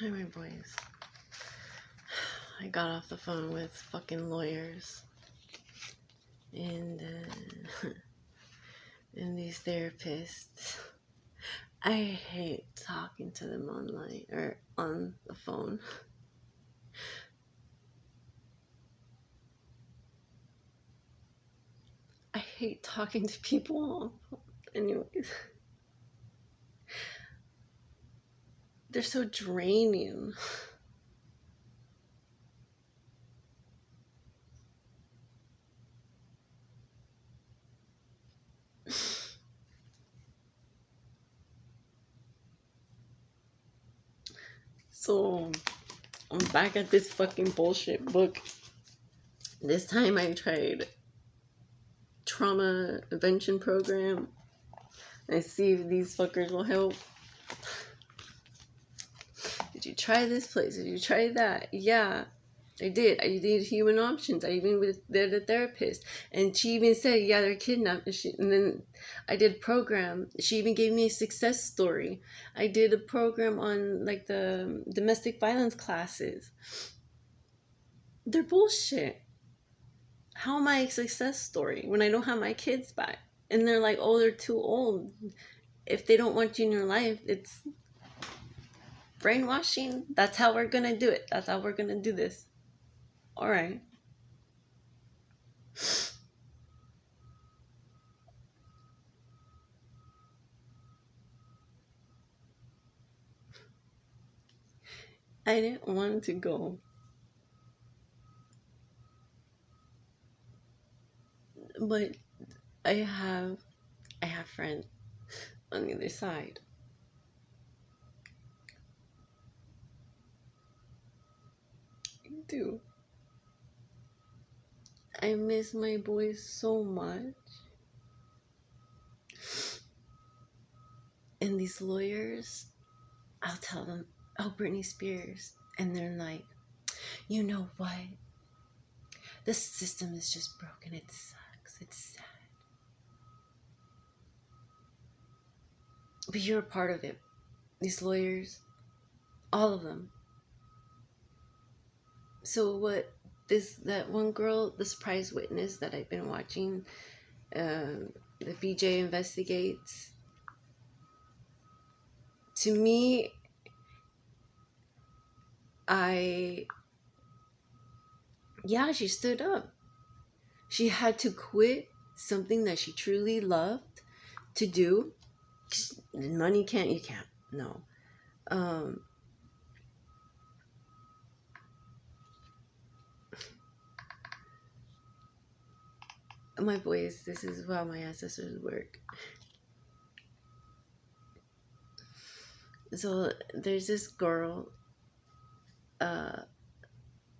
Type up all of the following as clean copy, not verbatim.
Hi, my boys. I got off the phone with fucking lawyers and and these therapists. I hate talking to them online or on the phone. I hate talking to people. Anyways, they're so draining. So I'm back at this fucking bullshit book. This time I tried trauma prevention program. I see if these fuckers will help. Did you try this place? Did you try that? Yeah, I did. I did human options. I even did a therapist. And she even said, yeah, they're kidnapped. And then I did a program. She even gave me a success story. I did a program on like the domestic violence classes. They're bullshit. How am I a success story when I don't have my kids back? And they're like, oh, they're too old. If they don't want you in your life, it's brainwashing. That's how we're gonna do it. That's how we're gonna do this. All right. I didn't want to go, but I have friends on the other side. I do. I miss my boys so much. And these lawyers, I'll tell them, oh, Britney Spears. And they're like, you know what? The system is just broken. It sucks. It's sad. But you're a part of it. These lawyers, all of them. So what that one girl, the surprise witness that I've been watching, the BJ investigates, to me, she stood up. She had to quit something that she truly loved to do. Money you can't, no. My boys, this is how my ancestors work. So there's this girl,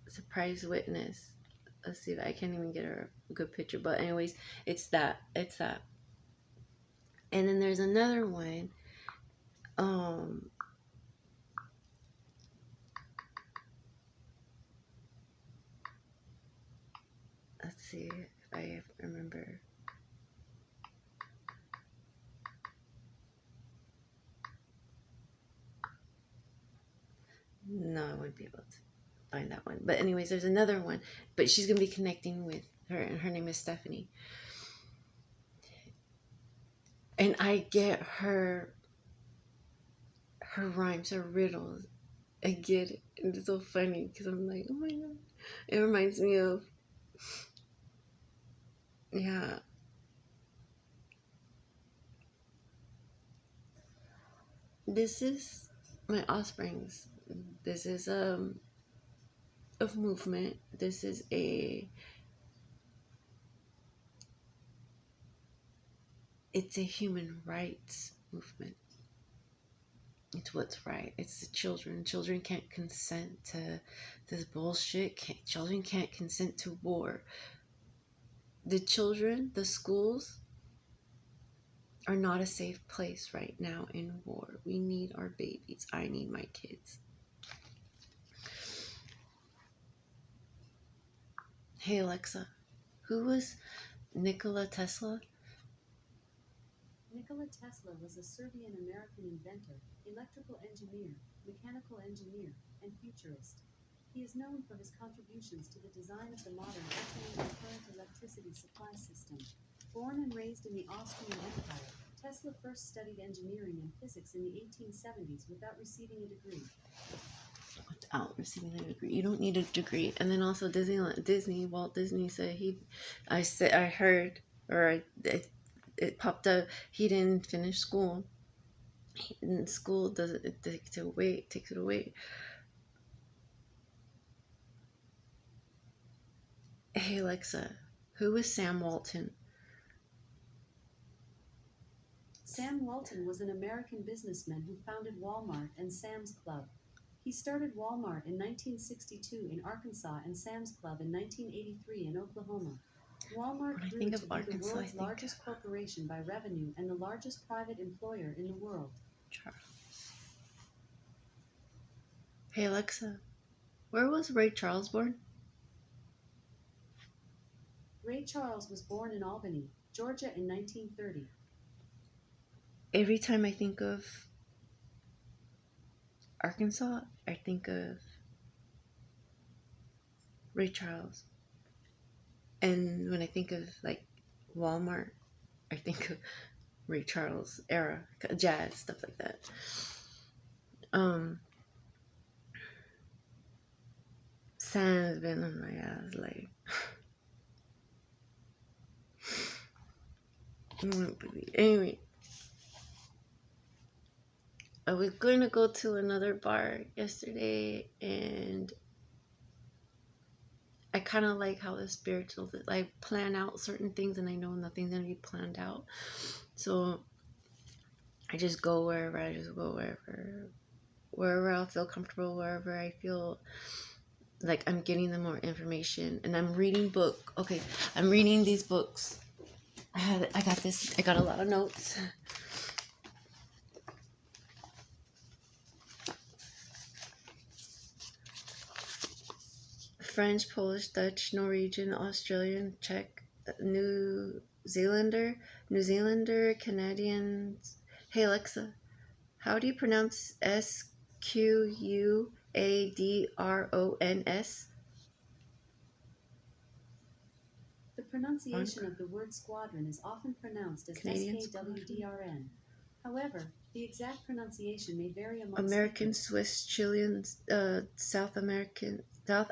surprise witness. Let's see if I can't even get her a good picture. But anyways, it's that. And then there's another one. Let's see if I remember. No, I wouldn't be able to find that one. But anyways, there's another one. But she's going to be connecting with her, and her name is Stephanie. And I get her rhymes, her riddles. I get it. And it's so funny because I'm like, oh my God. It reminds me of, yeah. This is my offsprings. This is of movement. This is it's a human rights movement. It's what's right. It's the children. Children can't consent to this bullshit. Children can't consent to war. The children, the schools are not a safe place right now in war. We need our babies. I need my kids. Hey Alexa, who was Nikola Tesla? Nikola Tesla was a Serbian-American inventor, electrical engineer, mechanical engineer, and futurist. He is known for his contributions to the design of the modern alternating current electricity supply system. Born and raised in the Austrian Empire, Tesla first studied engineering and physics in the 1870s without receiving a degree. Without receiving a degree, you don't need a degree. And then also Walt Disney said I heard, or it popped up, he didn't finish school. School doesn't, it takes it away. Hey Alexa, who is Sam Walton? Sam Walton was an American businessman who founded Walmart and Sam's Club. He started Walmart in 1962 in Arkansas and Sam's Club in 1983 in Oklahoma. Walmart grew to be the world's largest corporation by revenue and the largest private employer in the world. Charles. Hey Alexa, where was Ray Charles born? Ray Charles was born in Albany, Georgia in 1930. Every time I think of Arkansas, I think of Ray Charles. And when I think of like Walmart, I think of Ray Charles era, jazz, stuff like that. Sam's been on my ass, like. Anyway, I was going to go to another bar yesterday, and I kind of like how the spiritual, like, plan out certain things, and I know nothing's going to be planned out. So I just go wherever. Wherever I feel comfortable, wherever I feel like I'm getting the more information. And I'm reading I'm reading these books. I got a lot of notes. French, Polish, Dutch, Norwegian, Australian, Czech, New Zealander, Canadians. Hey Alexa, how do you pronounce SQUADRONS? The pronunciation of the word squadron is often pronounced as SKWDRN. However, the exact pronunciation may vary among Americans, Swiss, Chileans, South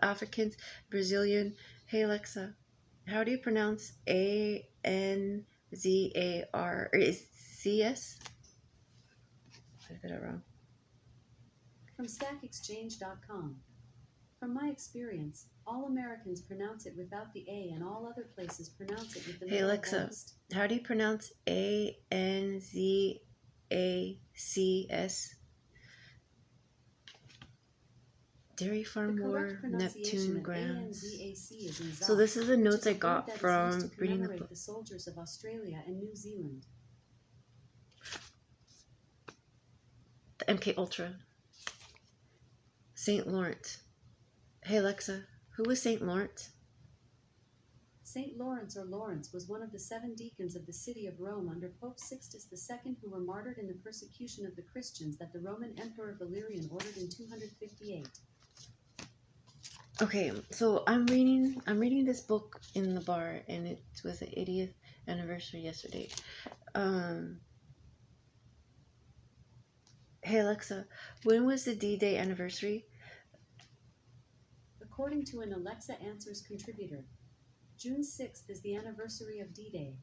Africans, Brazilian. Hey Alexa, how do you pronounce ANZAR? Is CS? I got it wrong. From StackExchange.com. From my experience, all Americans pronounce it without the A, and all other places pronounce it with the Hey Alexa, voiced. how do you pronounce ANZACS? Dairy Farm War, Neptune Grams. So this is the notes I got from reading the book. The soldiers of Australia and New Zealand. The MK Ultra. St. Lawrence. Hey Alexa, who was St. Lawrence? St. Lawrence or Lawrence was one of the 7 deacons of the city of Rome under Pope Sixtus II, who were martyred in the persecution of the Christians that the Roman Emperor Valerian ordered in 258. Okay, so I'm reading this book in the bar, and it was the 80th anniversary yesterday. Hey Alexa, when was the D-Day anniversary? According to an Alexa Answers contributor, June 6th is the anniversary of D-Day.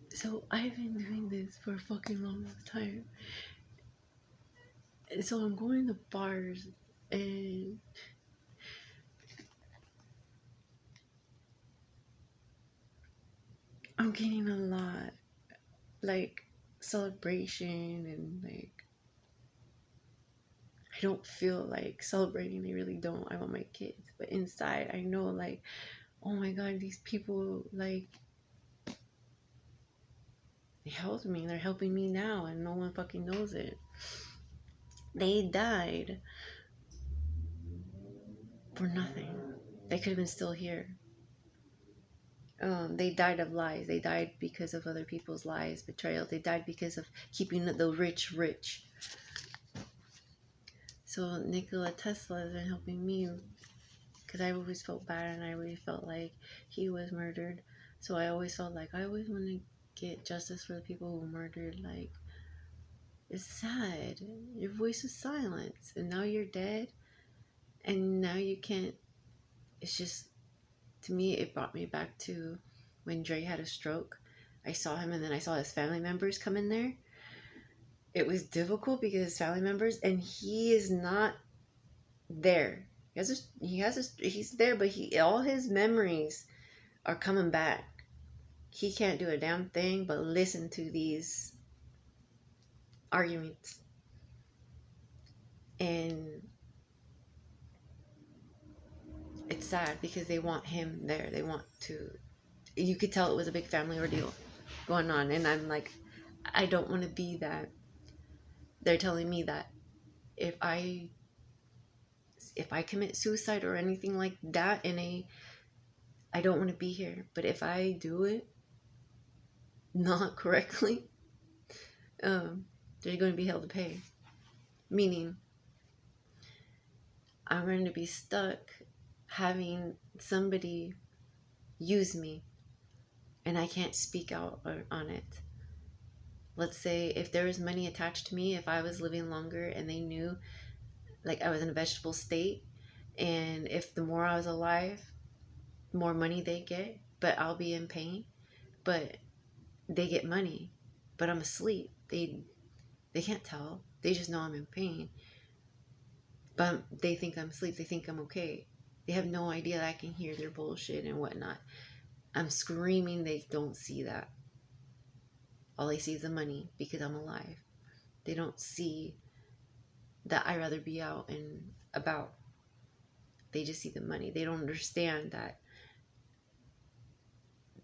So I've been doing this for a fucking long time. So I'm going to bars, and I'm getting a lot, like, celebration, and like, I don't feel like celebrating. I really don't. I want my kids, but inside I know, like, oh my god, these people, like, they helped me. They're helping me now, and no one fucking knows it. They died for nothing. They could have been still here. They died of lies. They died because of other people's lies, betrayal. They died because of keeping the rich rich. So Nikola Tesla has been helping me because I always felt bad and I really felt like he was murdered. So I always felt like I always want to get justice for the people who murdered. Like, it's sad. Your voice was silenced and now you're dead and now you can't. It's just, to me, it brought me back to when Dre had a stroke. I saw him and then I saw his family members come in there. It was difficult because his family members, and he is not there. He's there, but all his memories are coming back. He can't do a damn thing but listen to these arguments. And it's sad because they want him there. They want to, you could tell it was a big family ordeal going on. And I'm like, I don't want to be that. They're telling me that if I commit suicide or anything like that I don't want to be here. But if I do it not correctly, they're going to be held to pay. Meaning, I'm going to be stuck having somebody use me and I can't speak out on it. Let's say if there was money attached to me, if I was living longer and they knew like I was in a vegetable state, and if the more I was alive, the more money they get, but I'll be in pain. But they get money, but I'm asleep. They can't tell. They just know I'm in pain. But they think I'm asleep. They think I'm okay. They have no idea that I can hear their bullshit and whatnot. I'm screaming. They don't see that. All they see is the money because I'm alive. They don't see that I'd rather be out and about. They just see the money. They don't understand that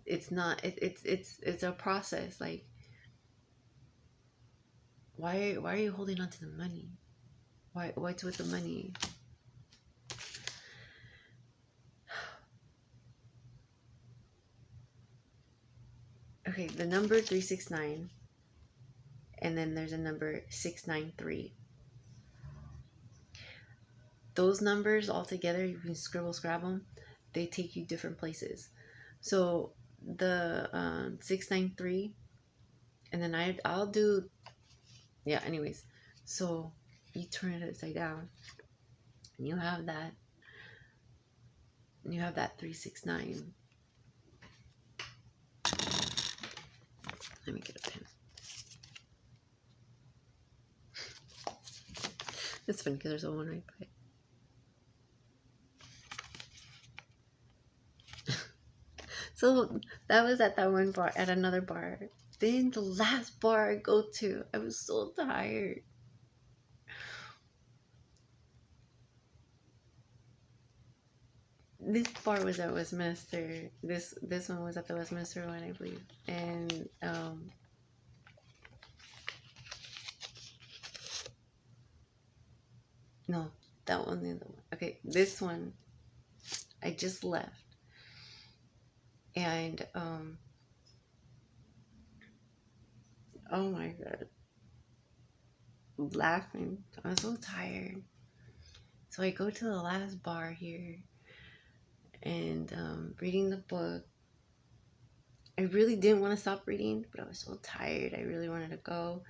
it's not. It's a process. Like, why are you holding on to the money? What's with the money? Okay, the number 369, and then there's a number 693. Those numbers all together, you can scrab them. They take you different places. So the 693, and then I'll do, yeah. Anyways, so you turn it upside down, and you have that. And you have that 369. Let me get a pen. It's funny because there's a one right by it. So that was at that one bar, at another bar. Then the last bar I go to, I was so tired. This bar was at Westminster. This one was at the Westminster one, I believe. And no, that one, the other one. Okay, this one, I just left. And oh my god, laughing. I was so tired. So I go to the last bar here and reading the book. I really didn't want to stop reading, but I was so tired. I really wanted to go.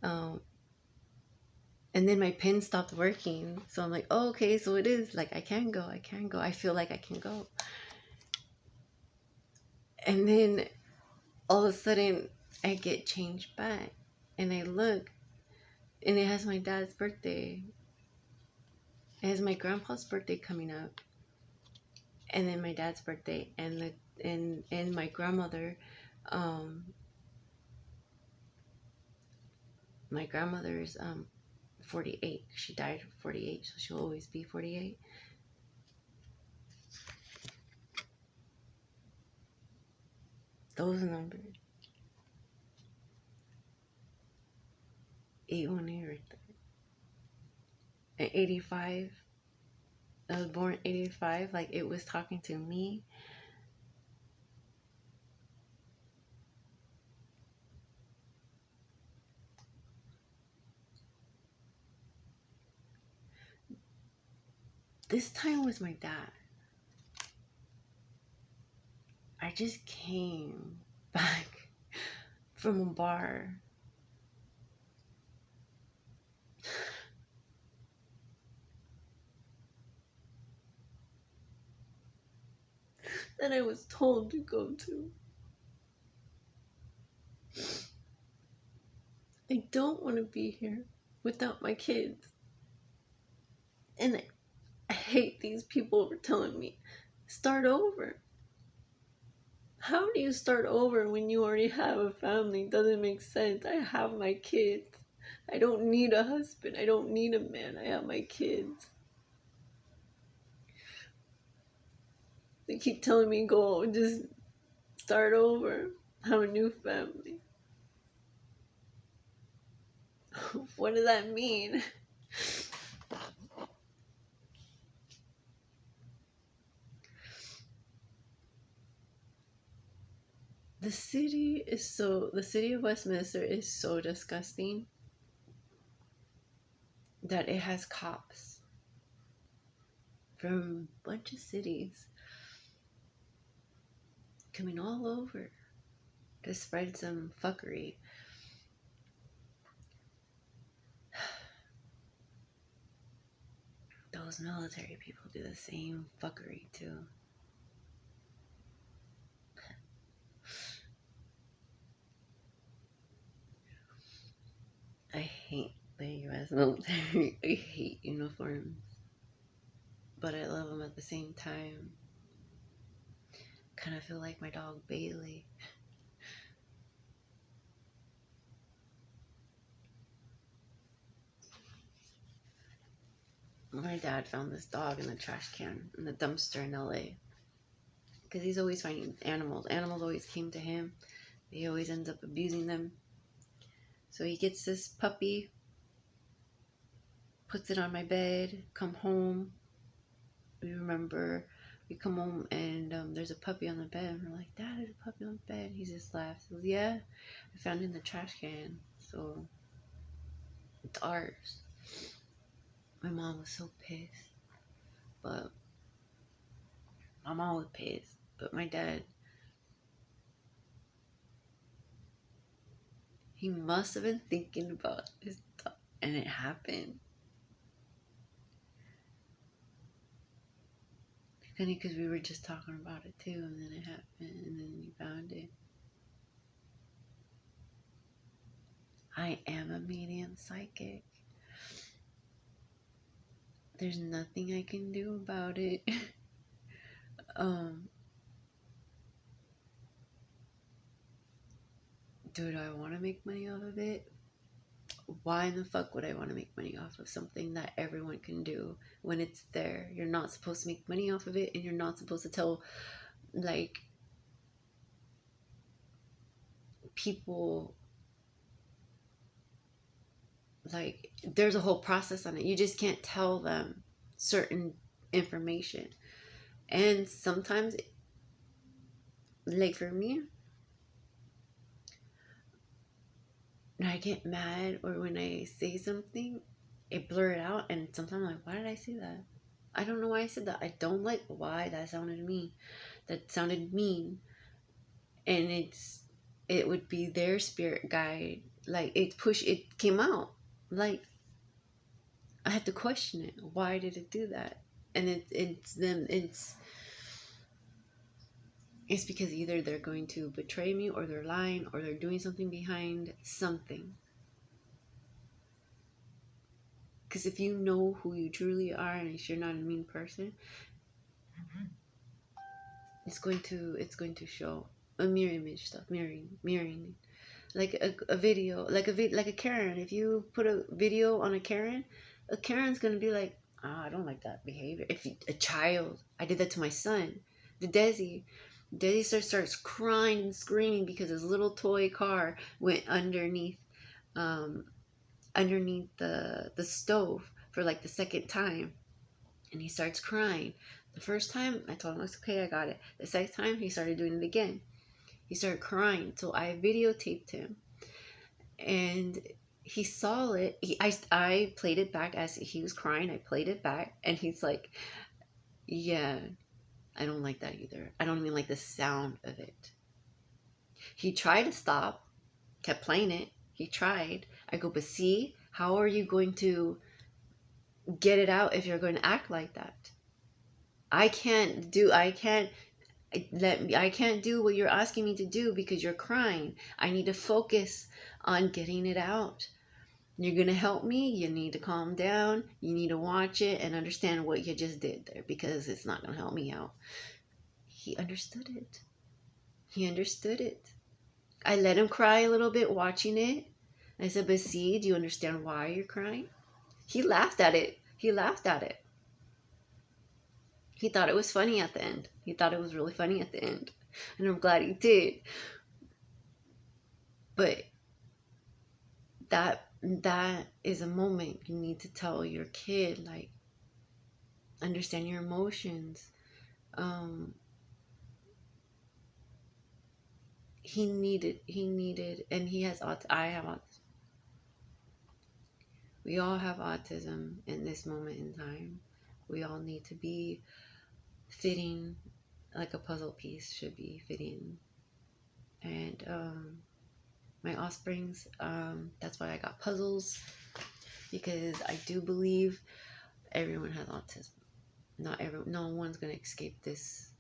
And then my pen stopped working. So I'm like, oh, okay, so it is. Like, I can go. I feel like I can go. And then all of a sudden, I get changed back. And I look, and it has my dad's birthday. It has my grandpa's birthday coming up. And then my dad's birthday. And my grandmother, my grandmother's 48. She died at 48, so she'll always be 48. Those numbers. 818 right there. And 85. I was born 85. Like, it was talking to me. This time with my dad, I just came back from a bar. That I was told to go to. I don't want to be here without my kids. And I hate these people for telling me, start over. How do you start over when you already have a family? It doesn't make sense. I have my kids. I don't need a husband. I don't need a man. I have my kids. They keep telling me, go, just start over. Have a new family. What does that mean? The city of Westminster is so disgusting that it has cops from a bunch of cities coming all over to spread some fuckery. Those military people do the same fuckery too. I hate the US military. I hate uniforms. But I love them at the same time. Kind of feel like my dog Bailey. My dad found this dog in the trash can in the dumpster in LA. Because he's always finding animals. Animals always came to him. He always ends up abusing them. So he gets this puppy, puts it on my bed, come home. We come home and there's a puppy on the bed. And we're like, Dad, there's a puppy on the bed. He just laughs. He goes, yeah, I found it in the trash can. So it's ours. My mom was so pissed. But my mom was pissed. But my dad, he must have been thinking about this stuff. And it happened. Funny because we were just talking about it too, and then it happened, and then you found it. I am a medium psychic. There's nothing I can do about it. Do I want to make money off of it? Why in the fuck would I want to make money off of something that everyone can do when it's there? You're not supposed to make money off of it, and you're not supposed to tell, like, people, like, there's a whole process on it. You just can't tell them certain information. And sometimes, like for me, when I get mad or when I say something, it blur it out, and sometimes I'm like, why did I say that? I don't know why I said that. I don't like why that sounded mean. That sounded mean. And it would be their spirit guide. Like it came out. Like I had to question it. Why did it do that? And it's because either they're going to betray me, or they're lying, or they're doing something behind something. Because if you know who you truly are, and if you're not a mean person, it's going to show a mirror image stuff, mirroring, like a video, like a Karen. If you put a video on a Karen's gonna be like, oh, I don't like that behavior. If a child, I did that to my son, the Desi starts crying and screaming because his little toy car went underneath the stove for like the second time, and he starts crying. The first time I told him it's okay, I got it. The second time he started doing it again. He started crying, so I videotaped him, and he saw it. I played it back as he was crying. I played it back, and he's like, "Yeah, I don't like that either. I don't even like the sound of it." He tried to stop, kept playing it. He tried. I go, "But see, how are you going to get it out if you're going to act like that? I can't do what you're asking me to do because you're crying. I need to focus on getting it out. You're going to help me. You need to calm down. You need to watch it and understand what you just did there because it's not going to help me out." He understood it. He understood it. I let him cry a little bit watching it. I said, "But see, do you understand why you're crying?" He laughed at it. He laughed at it. He thought it was funny at the end. He thought it was really funny at the end. And I'm glad he did. But that is a moment you need to tell your kid, like, understand your emotions. um he needed, and he has I have autism. We all have autism in this moment in time. We all need to be fitting, like a puzzle piece should be fitting. And my offsprings, that's why I got puzzles, because I do believe everyone has autism. No one's gonna escape this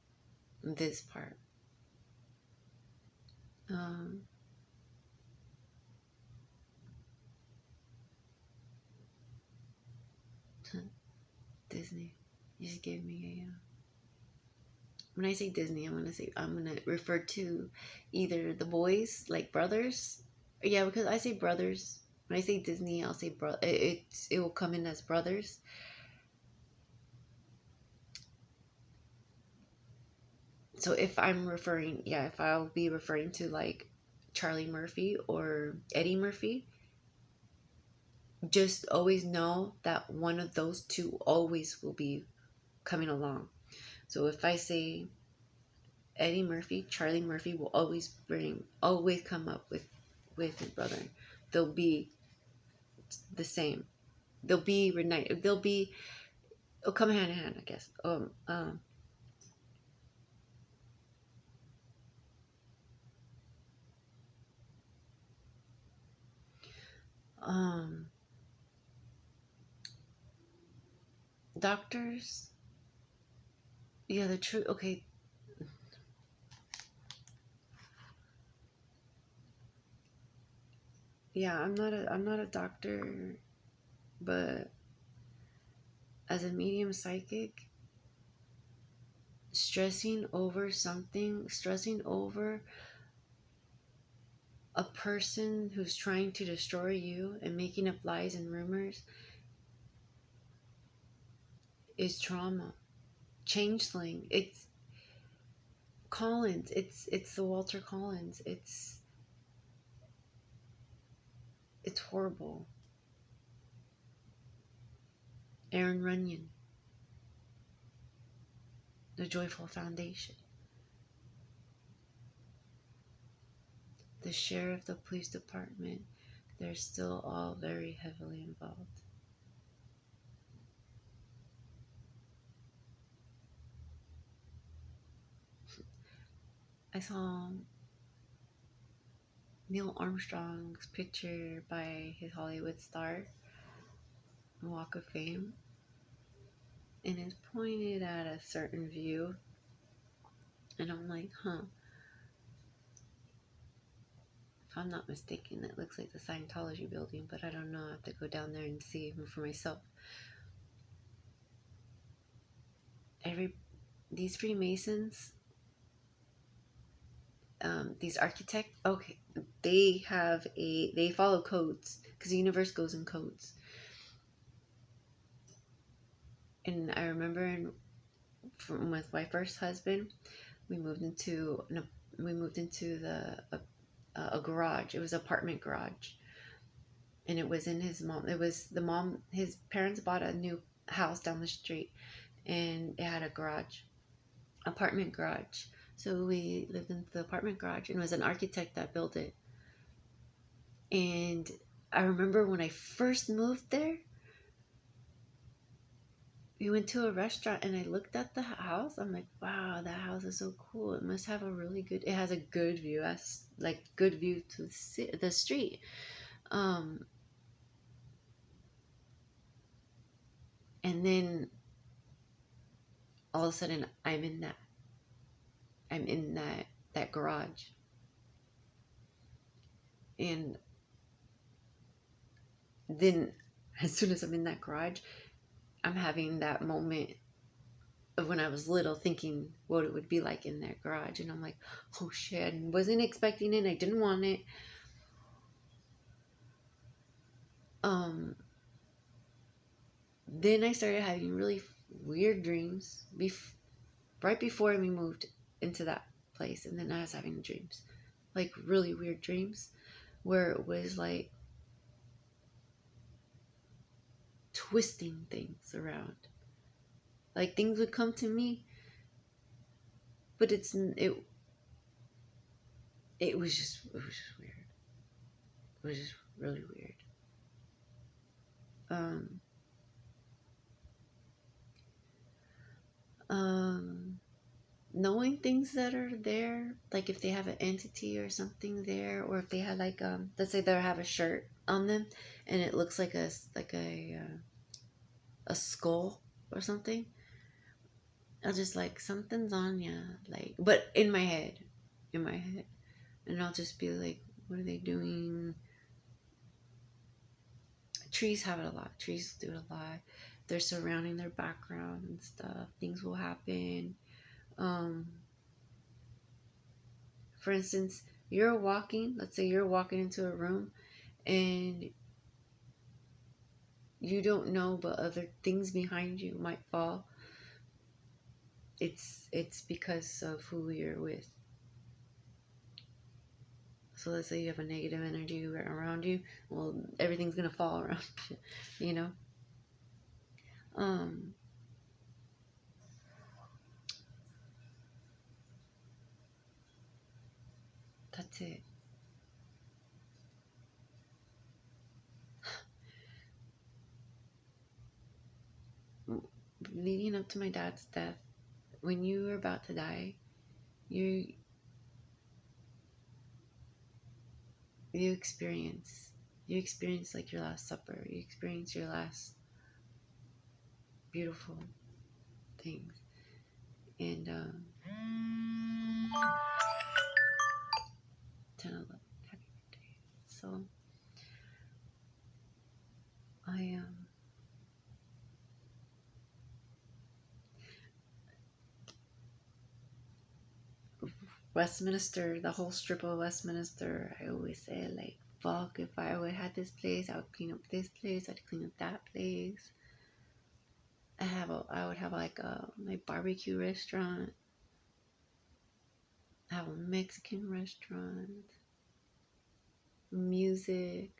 part. um Disney just gave me a when I say Disney, I'm gonna refer to either the boys, like brothers. Yeah, because I say brothers. When I say Disney, I'll say bro. It will come in as brothers. So if I'll be referring to like Charlie Murphy or Eddie Murphy, just always know that one of those two always will be coming along. So if I say Eddie Murphy, Charlie Murphy will always come up with his brother. They'll be the same. They'll be reunited. It'll come hand in hand, I guess. Um, Doctors. Yeah, the truth. Okay, yeah, I'm not a doctor, but as a medium psychic, stressing over a person who's trying to destroy you and making up lies and rumors is trauma. Changeling. It's Collins. It's the Walter Collins. It's horrible. Aaron Runyon. The Joyful Foundation. The sheriff, the police department. They're still all very heavily involved. I saw Neil Armstrong's picture by his Hollywood star, Walk of Fame, and it's pointed at a certain view, and I'm like, huh. If I'm not mistaken, it looks like the Scientology building, but I don't know. I have to go down there and see for myself. These Freemasons, these architects, okay, they follow codes because the universe goes in codes. And I remember with my first husband, we moved into a garage. It was an apartment garage, and it was in his mom. It was the mom. His parents bought a new house down the street, and it had a garage, apartment garage. So we lived in the apartment garage, and it was an architect that built it. And I remember when I first moved there, we went to a restaurant and I looked at the house. I'm like, wow, that house is so cool. It must have a really good, it has a good view. That's like good view to the street. Um, and then all of a sudden I'm in that garage. And then as soon as I'm in that garage, I'm having that moment of when I was little thinking what it would be like in that garage. And I'm like, oh shit, I wasn't expecting it. I didn't want it. Then I started having really weird dreams right before we moved into that place. And then I was having dreams, like really weird dreams, where it was like twisting things around. Like things would come to me, but it was just weird. It was just really weird. Um, um, Knowing things that are there, like if they have an entity or something there, or if they had like let's say they have a shirt on them, and it looks like a skull or something. I'll just like something's on ya, like, but in my head, and I'll just be like, what are they doing? Trees have it a lot. Trees do it a lot. They're surrounding their background and stuff. Things will happen. Um, for instance, let's say you're walking into a room and you don't know, but other things behind you might fall. It's because of who you're with. So let's say you have a negative energy around you, well, everything's gonna fall around you, you know. Um, that's it. Leading up to my dad's death, when you were about to die, you you experience like your last supper. You experience your last beautiful things. And 10, 11, happy birthday. So I Westminster, the whole strip of Westminster, I always say like, fuck, if I would have this place, I would clean up this place, I'd clean up that place. I would have like my barbecue restaurant, have a Mexican restaurant, music.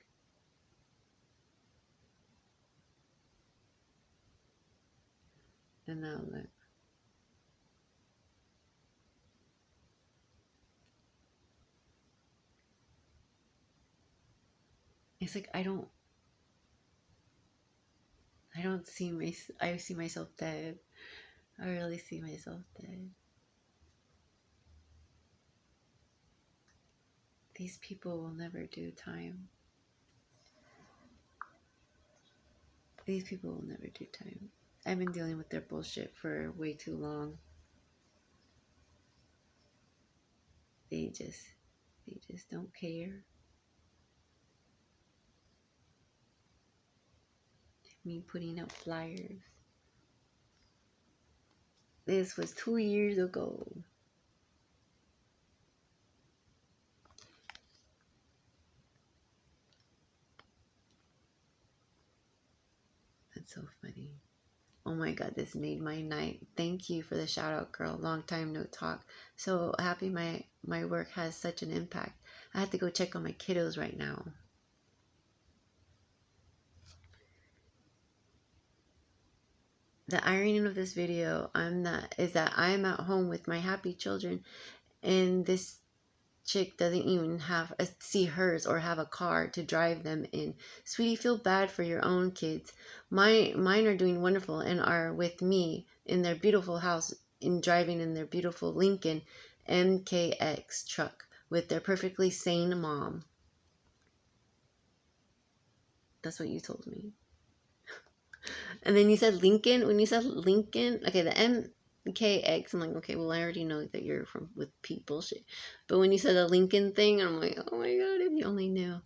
And now like, it's like I don't see I see myself dead. I really see myself dead. These people will never do time. These people will never do time. I've been dealing with their bullshit for way too long. They just don't care. Me putting up flyers. This was 2 years ago. That's so funny. Oh my god, this made my night. Thank you for the shout out, girl. Long time no talk. So happy my work has such an impact. I have to go check on my kiddos right now. The irony of this video is that I am at home with my happy children, and this chick doesn't even have a see hers or have a car to drive them in. Sweetie, feel bad for your own kids. Mine are doing wonderful and are with me in their beautiful house in driving in their beautiful Lincoln MKX truck with their perfectly sane mom. That's what you told me. And then you said Lincoln. When you said Lincoln, okay, the MKX, I'm like, okay, well, I already know that you're from with people shit. But when you said the Lincoln thing, I'm like, oh my god, if you only knew.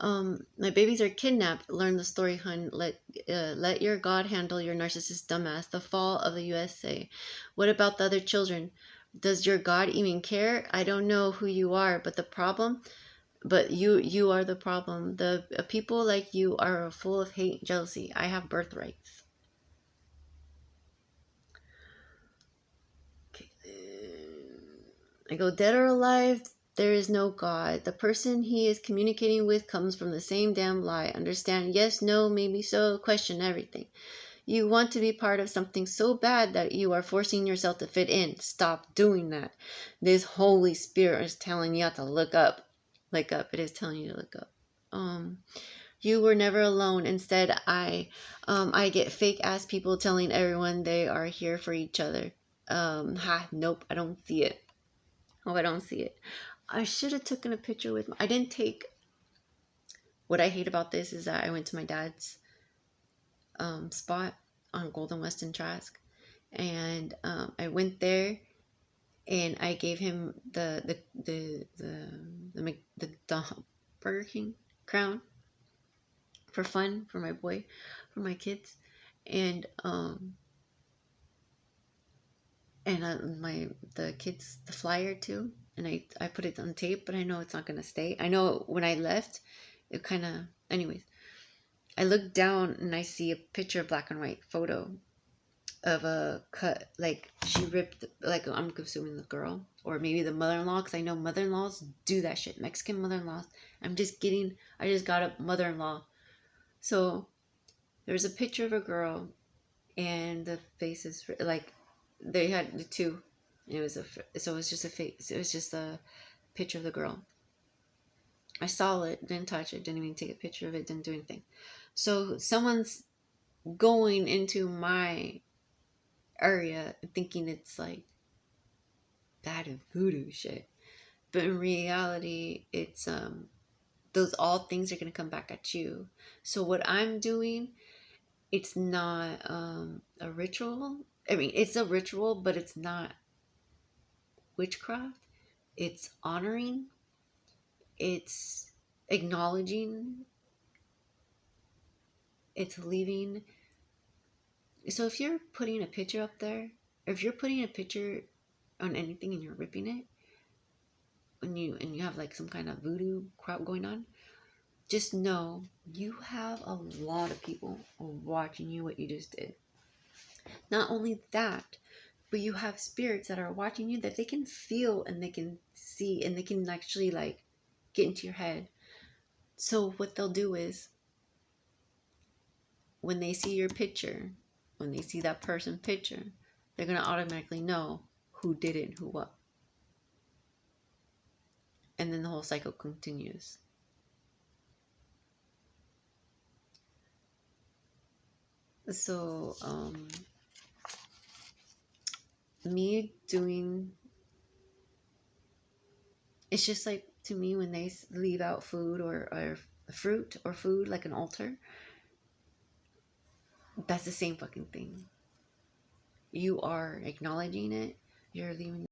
My babies are kidnapped. Learn the story, hun. Let your God handle your narcissist dumbass. The fall of the USA. What about the other children? Does your God even care? I don't know who you are, but the problem but you are the problem. The people like you are full of hate, jealousy. I have birthrights. Okay. I go, dead or alive, there is no God. The person he is communicating with comes from the same damn lie. Understand? Yes, no, maybe so. Question everything. You want to be part of something so bad that you are forcing yourself to fit in. Stop doing that. This Holy Spirit is telling you to look up. Look up. It is telling you to look up. You were never alone. Instead, I get fake ass people telling everyone they are here for each other. Nope, I don't see it. Oh, I don't see it. I should have taken a picture with. I didn't take. What I hate about this is that I went to my dad's spot on Golden West and Trask, and I went there and I gave him the Burger King crown for fun for my boy, for my kids, and my the kids the flyer too, and I put it on tape, but I know it's not gonna stay. I know when I left, it kind of. Anyways, I look down and I see a picture, black and white photo of a cut, like she ripped, like I'm assuming the girl or maybe the mother-in-law, because I know mother-in-laws do that shit. Mexican mother-in-laws. I just got a mother-in-law. So there's a picture of a girl and the face is like they had the two. It was so it was just a face. It was just a picture of the girl. I saw it, didn't touch it, didn't even take a picture of it, didn't do anything. So someone's going into my area thinking it's like bad and voodoo shit, but in reality, it's those all things are gonna come back at you. So what I'm doing, it's not a ritual. I mean, it's a ritual, but it's not witchcraft. It's honoring, it's acknowledging, it's leaving. So if you're putting a picture up there, or if you're putting a picture on anything and you're ripping it, and you have like some kind of voodoo crap going on, just know you have a lot of people watching you what you just did. Not only that, but you have spirits that are watching you that they can feel and they can see and they can actually like get into your head. So what they'll do is when they see your picture, when they see that person picture, they're going to automatically know who did it and who what. And then the whole cycle continues. So, me doing, it's just like to me when they leave out food or fruit or food like an altar, that's the same fucking thing. You are acknowledging it, you're leaving